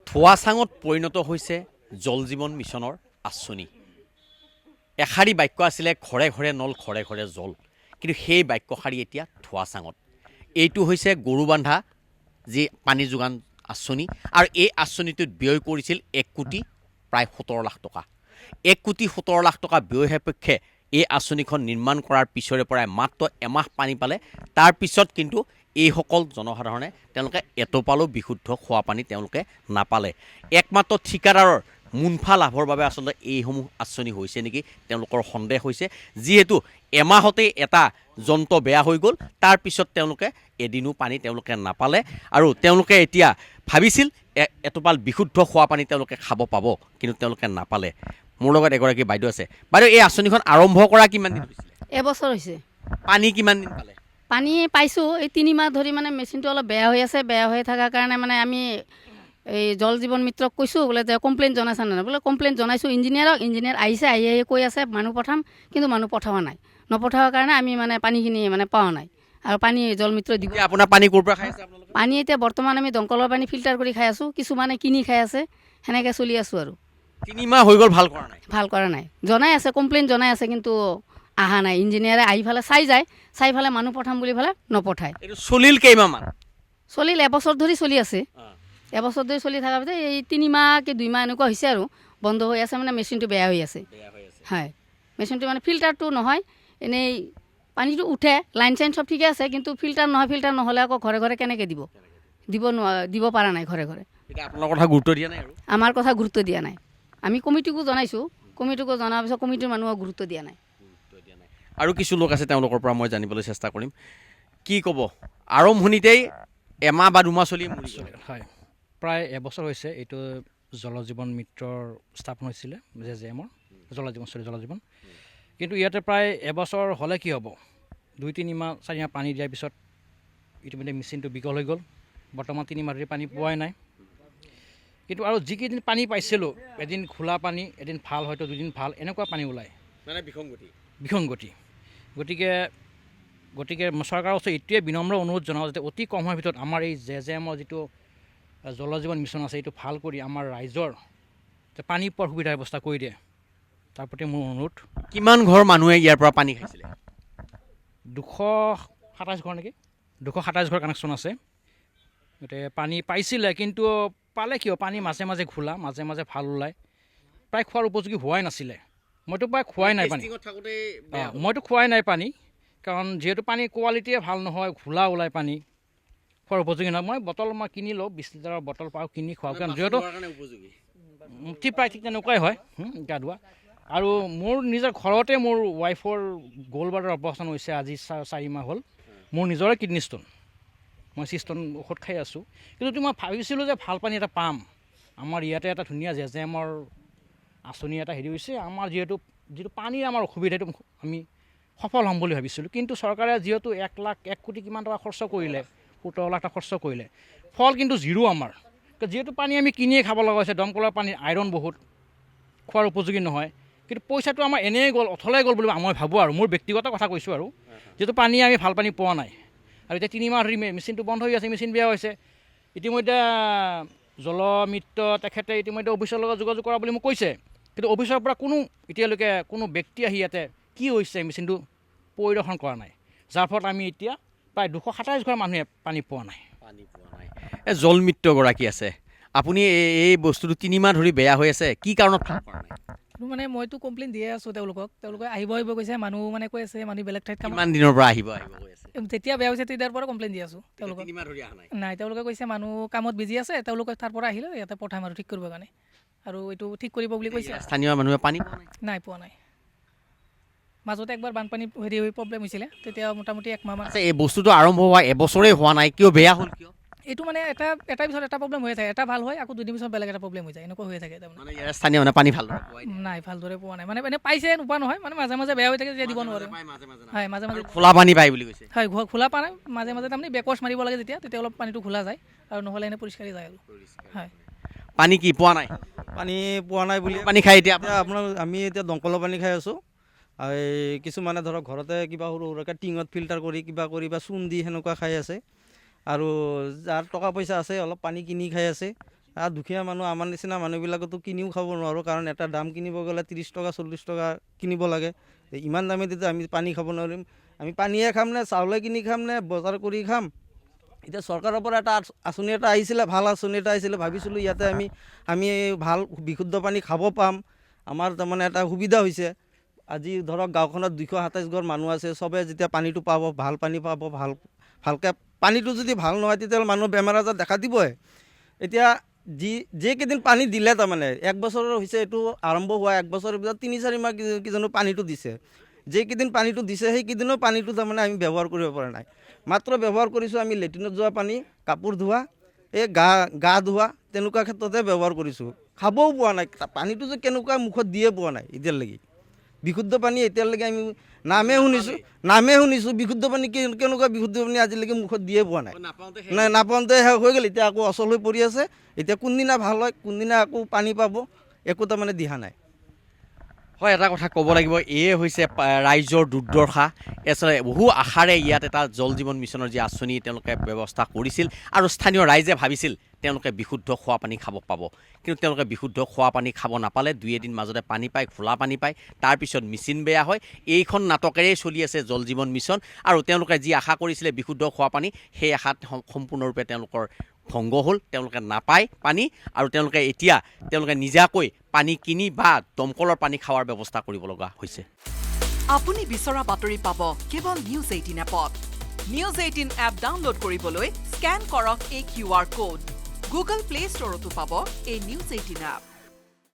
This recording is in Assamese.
ধোঁৱাচাঙত পৰিণত হৈছে জল জীৱন মিছনৰ আঁচনি। এষাৰি বাক্য আছিলে ঘৰে ঘৰে নল ঘৰে ঘৰে জল, কিন্তু সেই বাক্যশাৰী এতিয়া ধোঁৱাচাঙত। এইটো হৈছে গৰু বান্ধা যি পানী যোগান আঁচনি, আৰু এই আঁচনিটোত ব্যয় কৰিছিল 1 কোটি প্ৰায় 17 লাখ টকা। 1 কোটি 17 লাখ টকা ব্যয় সাপেক্ষে এই আঁচনিখন নিৰ্মাণ কৰাৰ পিছৰে পৰাই মাত্ৰ এমাহ পানী পালে। তাৰ পিছত কিন্তু এইসকল জনসাধাৰণে তেওঁলোকে এটোপালো বিশুদ্ধ খোৱা পানী তেওঁলোকে নাপালে। একমাত্ৰ ঠিকাদাৰৰ মুনাফা লাভৰ বাবে আচলতে এইসমূহ আঁচনি হৈছে নেকি তেওঁলোকৰ সন্দেহ হৈছে, যিহেতু এমাহতেই এটা যন্ত্ৰ বেয়া হৈ গ'ল। তাৰ পিছত তেওঁলোকে এদিনো পানী তেওঁলোকে নাপালে, আৰু তেওঁলোকে এতিয়া ভাবিছিল এটোপাল বিশুদ্ধ খোৱা পানী তেওঁলোকে খাব পাব, কিন্তু তেওঁলোকে নাপালে। মোৰ লগত এগৰাকী বাইদেউ আছে। বাইদেউ, এই আঁচনিখন আৰম্ভ কৰা কিমান দিন হৈছিলে? এবছৰ হৈছে। পানী কিমান দিন পালে? পানী পাইছোঁ, এই 3 মাহ ধৰি মানে মেচিনটো অলপ বেয়া হৈ আছে। বেয়া হৈ থকাৰ কাৰণে মানে আমি এই জল জীৱন মিত্ৰক কৈছোঁ বোলে যে কমপ্লেইন জনাইছা নাই? বোলে কমপ্লেইন জনাইছোঁ ইঞ্জিনিয়াৰক। ইঞ্জিনিয়াৰ আহিছে, আহি কৈ আছে মানুহ পঠাম, কিন্তু মানুহ পঠোৱা নাই। নপঠোৱাৰ কাৰণে আমি মানে পানীখিনি মানে পোৱা নাই, আৰু পানী জল মিত্ৰ দিব। আপোনাৰ পানী ক'ৰ পৰা খাই আছে আপোনালোকে? পানী এতিয়া বৰ্তমান আমি দমকলৰ পানী ফিল্টাৰ কৰি খাই আছোঁ, কিছুমানে কিনি খাই আছে, সেনেকৈ চলি আছোঁ। আৰু 3 মাহ হৈ গ'ল, ভাল কৰা নাই? ভাল কৰা নাই, জনাই আছে, কমপ্লেইন জনাই আছে, কিন্তু অহা নাই। ইঞ্জিনিয়াৰে আহি ফালে চাই যায়, চাই ফালে মানুহ পঠাম বুলি ফালে নপঠায়। এইটো চলিল কেইমাহমান? চলিল এবছৰ ধৰি চলি আছে। এবছৰ ধৰি চলি থকাৰ পিছত এই 3 মাহ কি 2 মাহ এনেকুৱা হৈছে আৰু বন্ধ হৈ আছে, মানে মেচিনটো বেয়া হৈ আছে। হয়, মেচিনটো মানে ফিল্টাৰটো নহয়, এনেই পানীটো উঠে, লাইন চাইন চব ঠিকে আছে, কিন্তু ফিল্টাৰ নহয়। ফিল্টাৰ নহ'লে আকৌ ঘৰে ঘৰে কেনেকৈ দিব পৰা নাই ঘৰে ঘৰে। এতিয়া আপোনালোকৰ কথা গুৰুত্ব দিয়া নাই? আৰু আমাৰ কথা গুৰুত্ব দিয়া নাই। আমি কমিটিকো জনাইছোঁ, কমিটিকো জনাৰ পিছত কমিটিৰ মানুহক গুৰুত্ব দিয়া নাই। আৰু কিছু লোক আছে, তেওঁলোকৰ পৰা মই জানিবলৈ চেষ্টা কৰিম। কি ক'ব? আৰম্ভণিতেই এমাহ বা 2 মাহ চলি হয়, প্ৰায় এবছৰ হৈছে এইটো জল জীৱন মিত্ৰৰ স্থাপন হৈছিলে JJM-ৰ জল জীৱন। কিন্তু ইয়াতে প্ৰায় এবছৰ হ'লে কি হ'ব, 2-3 মাহ 4 মাহ পানী দিয়াৰ পিছত ইতিমধ্যে মেচিনটো বিকল হৈ গ'ল। বৰ্তমান 3 মাহ ধৰি পানী পোৱাই নাই। কিন্তু আৰু যিকেইদিন পানী পাইছিলোঁ, এদিন খোলা পানী, এদিন ভাল, হয়তো 2 দিন ভাল, এনেকুৱা পানী ওলায়, মানে বিসংগতি। গতিকে চৰকাৰৰ ওচৰত এইটোৱে বিনম্ৰ অনুৰোধ জনাওঁ, যাতে অতি কম সময়ৰ ভিতৰত আমাৰ এই JJM-ৰ যিটো জল জীৱন মিছন আছে, এইটো ভাল কৰি আমাৰ ৰাইজৰ পানী পোৱাৰ সুবিধাৰ ব্যৱস্থা কৰি দিয়ে, তাৰ প্ৰতি মোৰ অনুৰোধ। কিমান ঘৰ মানুহে ইয়াৰ পৰা পানী খাইছিলে? 227 ঘৰ নেকি, 227 ঘৰ কানেকশ্যন আছে। গতিকে পানী পাইছিলে, কিন্তু পালে কিয়, পানী মাজে মাজে ঘোলা, মাজে মাজে ভাল ওলায়, প্ৰায় খোৱাৰ উপযোগী হোৱাই নাছিলে। মইতো প্ৰায় খোৱাই নাই পানী। মইতো খোৱাই নাই পানী, কাৰণ যিহেতু পানী কোৱালিটিয়ে ভাল নহয়, ঘোলা ওলায় পানী, খোৱাৰ উপযোগী নহয়। মই কিনি লওঁ, 20 লিটাৰৰ বটল পাওঁ, কিনি খাওঁ, কাৰণ যিহেতু ঠিক তেনেকুৱাই হয় গা ধোৱা। আৰু মোৰ নিজৰ ঘৰতে মোৰ ৱাইফৰ গ'ল্ড ব্লাডাৰ অপাৰেশ্যন হৈছে আজি 4 মাহ হ'ল। মোৰ নিজৰে কিডনী ষ্ট'ন, মই ষ্ট'ন ঔষধ খাই আছোঁ। কিন্তু মই ভাবিছিলোঁ যে ভাল পানী এটা পাম। আমাৰ ইয়াতে এটা ধুনীয়া JJM-ৰ আঁচনি এটা হৈছে। আমাৰ যিটো পানীৰ আমাৰ অসুবিধা, সেইটো আমি সফল হ'ম বুলি ভাবিছিলোঁ। কিন্তু চৰকাৰে যিহেতু 1 কোটি কিমান টকা খৰচ কৰিলে, 17 লাখ টকা খৰচ কৰিলে, ফল কিন্তু 0 আমাৰ। যিহেতু পানী আমি কিনিয়ে খাব লগা হৈছে, দমকলৰ পানীৰ আইৰণ বহুত, খোৱাৰ উপযোগী নহয়। কিন্তু পইচাটো আমাৰ এনেই গ'ল, অথলে গ'ল বুলি মই ভাবোঁ। আৰু মোৰ ব্যক্তিগত কথা কৈছোঁ, আৰু যিহেতু আমি ভাল পানী পোৱা নাই। আৰু এতিয়া 3 মাহ ধৰি মেচিনটো বন্ধ হৈ আছে, মেচিন বেয়া হৈছে। ইতিমধ্যে জলমিত্ৰ তেখেতে ইতিমধ্যে অফিচৰ লগত যোগাযোগ কৰা বুলি মোক কৈছে, কিন্তু অফিচৰ পৰা এতিয়ালৈকে কোনো ব্যক্তি আহি ইয়াতে কি হৈছে মেচিনটো পৰিদৰ্শন কৰা নাই, যাৰ ফলত আমি এতিয়া প্ৰায় 227 ঘৰ মানুহে পানী পোৱা নাই। এই জলমিত্ৰগৰাকী আছে, আপুনি এই বস্তুটো 3 মাহ ধৰি বেয়া হৈ আছে, কি কাৰণত ভাল কৰা নাই? মানে মইতো কমপ্লেইন দিয়ে আছোঁ তেওঁলোকে আহিব কৈছে, মানুহ মানে কৈ আছে মানুহ বেলেগ ঠাইত কাম। কিমান দিনৰ পৰা আহিব কৈ আছে? যেতিয়া বেয়া হৈছে তেতিয়াৰ পৰা কমপ্লেইন দি আছোঁ তেওঁলোকক। নাই, তেওঁলোকে কৈছে মানুহ কামত বিজি আছে, তেওঁলোকে তাৰ পৰা আহিলে ইয়াতে পঠাম আৰু ঠিক কৰিবৰ কাৰণে, আৰু এইটো ঠিক কৰিব বুলি কৈছে। স্থানীয় মানুহে পানী পোৱা নাই। মাজতে একবাৰ বানপানী হৈ প্ৰব্লেম হৈছিলে, তেতিয়া মোটামুটি 1 মাহমান। এই বস্তুটো আৰম্ভ হোৱা এবছৰেই হোৱা নাই, কিয় বেয়া হ'ল? কিয় এইটো মানে এটা পিছত এটা প্ৰব্লেম হৈ থাকে, এটা ভাল হয়, আকৌ 2 দিন পিছত বেলেগ এটা প্ৰব্লেম হৈ যায়, এনেকুৱা হৈ থাকে। তাৰমানে স্থানীয় মানে পানী ভালদৰে নাই, ভালদৰে পোৱা নাই। মানে এনে পাইছে, নোপোৱা নহয়, মানে মাজে মাজে বেয়া হৈ থাকে, যেতিয়া দিব নোৱাৰে। হয়, মাজে মাজে খোলা পানী পায় বুলি কৈছে। হয়, খোলা পানী মাজে মাজে তাৰমানে বেকৱাছ মাৰিব লাগে, তেতিয়া অলপ পানীটো খোলা যায়, আৰু নহ'লে এনে পৰিষ্কাৰেই যায় আৰু। হয়, পানী কি পোৱা নাই? পানী পোৱা নাই বুলি পানী খাই এতিয়া আমি এতিয়া দমকলৰ পানী খাই আছোঁ। এই কিছুমানে ধৰক ঘৰতে কিবা সৰু সৰুকৈ টিঙত ফিল্টাৰ কৰি কিবা কৰি বা চূণ দি সেনেকুৱা খাই আছে। আৰু যাৰ টকা পইচা আছে অলপ পানী কিনি খাই আছে। দুখীয়া মানুহ আমাৰ নিচিনা মানুহবিলাকতো কিনিও খাব নোৱাৰোঁ, কাৰণ এটা দাম কিনিব গ'লে 30 টকা 40 টকা কিনিব লাগে। ইমান দামেদিতো আমি পানী খাব নোৱাৰিম। আমি পানীয়ে খাম নে চাউলে কিনি খাম নে বজাৰ কৰি খাম? এতিয়া চৰকাৰৰ পৰা এটা আঁচনি এটা আহিছিলে, ভাল আঁচনি এটা আহিছিলে, ভাবিছিলোঁ ইয়াতে আমি ভাল বিশুদ্ধ পানী খাব পাম, আমাৰ তাৰমানে এটা সুবিধা হৈছে। আজি ধৰক গাঁওখনত 227 ঘৰ মানুহ আছে, চবে যেতিয়া পানীটো পাব, ভাল পানী পাব, ভালকৈ পানীটো যদি ভাল নহয় তেতিয়াহ'লে মানুহ বেমাৰ আজাৰ দেখা দিবই। এতিয়া যেইকেইদিন পানী দিলে তাৰমানে 1 বছৰৰ হৈছে এইটো আৰম্ভ হোৱা, 1 বছৰৰ ভিতৰত 3-4 মাহ কিজানো পানীটো দিছে। যেইকেইদিন পানীটো দিছে সেইকেইদিনো পানীটো তাৰমানে আমি ব্যৱহাৰ কৰিব পৰা নাই। মাত্ৰ ব্যৱহাৰ কৰিছোঁ আমি লেট্ৰিনত যোৱা পানী, কাপোৰ ধোৱা, এই গা ধোৱা, তেনেকুৱা ক্ষেত্ৰতে ব্যৱহাৰ কৰিছোঁ। খাবও পোৱা নাই, পানীটো যে কেনেকুৱা মুখত দিয়ে পোৱা নাই এতিয়ালৈকে। বিশুদ্ধ পানী এতিয়ালৈকে আমি নামে শুনিছোঁ বিশুদ্ধ পানী কেনেকুৱা বিশুদ্ধ পানী আজিলৈকে মুখত দিয়ে পোৱা নাই। নাপাওঁতে হৈ গ'ল, এতিয়া আকৌ অচল হৈ পৰি আছে। এতিয়া কোনদিনা ভাল হয়, কোনদিনা আকৌ পানী পাব, একো তাৰমানে দিহা নাই। হয়, এটা কথা ক'ব লাগিব, এয়ে হৈছে ৰাইজৰ দুৰ্দশা। আচলতে বহু আশাৰে ইয়াত এটা জল জীৱন মিছনৰ যি আঁচনি তেওঁলোকে ব্যৱস্থা কৰিছিল আৰু স্থানীয় ৰাইজে ভাবিছিল তেওঁলোকে বিশুদ্ধ খোৱা পানী খাব পাব, কিন্তু তেওঁলোকে বিশুদ্ধ খোৱা পানী খাব নাপালে। 2-এদিন মাজতে পানী পায়, খোলা পানী পায়, তাৰপিছত মেচিন বেয়া হয়। এইখন নাটকেৰেই চলি আছে জল জীৱন মিছন, আৰু তেওঁলোকে যি আশা কৰিছিলে বিশুদ্ধ খোৱা পানী, সেই আশাত সম্পূৰ্ণৰূপে তেওঁলোকৰ ভংগ হ'ল। তেওঁলোকে নাপায় পানী, আৰু তেওঁলোকে নিজাকৈ পানী কিনি বা দমকলৰ পানী খাৱাৰ ব্যৱস্থা কৰিব লগা হৈছে। আপুনি বিচৰা বাতৰি পাব কেৱল নিউজ 18 এপত। নিউজ 18 এপ ডাউনলোড কৰিবলৈ স্কেন কৰক এই QR কোড। গুগল প্লে ষ্টৰতো পাব এই নিউজ 18 এপ।